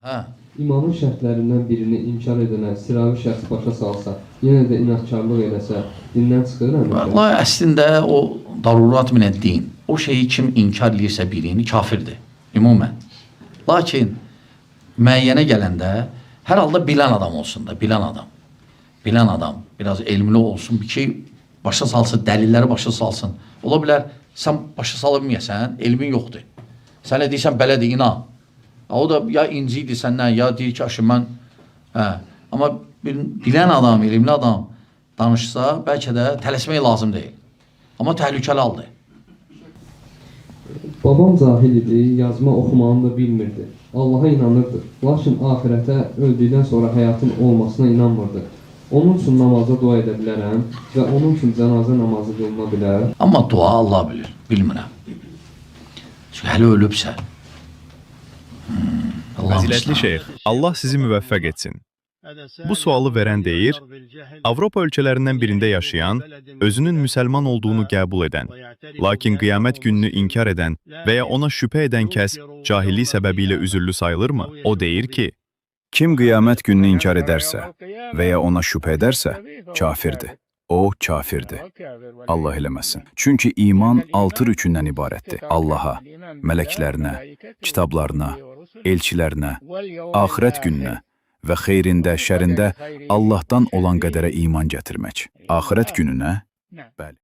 Hə. İmanın şərtlərindən birini inkar edənə sıravi şəxs başa salsa, yenə də inatkarlıq eləsə, dindən çıxır əməllər. Vallahi əslində o darurat minəd din. O şeyi kim inkar edirsə birini kafirdir. Ümumən. Lakin müəyyənə gələndə hər halda bilən adam olsun da, bilən adam. Bilən adam, biraz elmli olsun ki, başa salsın, dəlilləri başa salsın. Ola bilər, sən başa sala bilməyəsən, elmin yoxdur. Sən nə deyirsən, belədir, inan. O da ya incidir səndən, ya deyir ki, aşı mən... Amma bilən adam, elmli adam danışsa, bəlkə də tələsmək lazım deyil. Amma təhlükəli haldır. Babam cahil idi, yazma oxumağını da bilmirdi. Allaha inanırdı. Lakin ahirətə öldükdən sonra həyatın olmasına inanmırdı. Onun üçün namazda dua edə bilərəm və onun üçün cənazə namazı qılına bilər. Amma dua Allah bilir, bilmirəm. Çünki hələ ölübsə. Fəzilətli şeyx, Allah sizi müvəffəq etsin. Bu sualı verən deyir, Avropa ölkələrindən birində yaşayan, özünün müsəlman olduğunu qəbul edən, lakin qiyamət gününü inkar edən və ya ona şübhə edən kəs cahillik səbəbilə üzürlü sayılırmı? O deyir ki, kim qiyamət gününü inkar edərsə və ya ona şübhə edərsə, kafirdir. O, kafirdir. Allah eləməsin. Çünki iman 6 rükündən ibarətdir. Allaha, mələklərinə, kitablarına, elçilərinə, axirət gününə və xeyrində, şərində Allahdan olan qədərə iman gətirmək. Axirət gününə, bəli.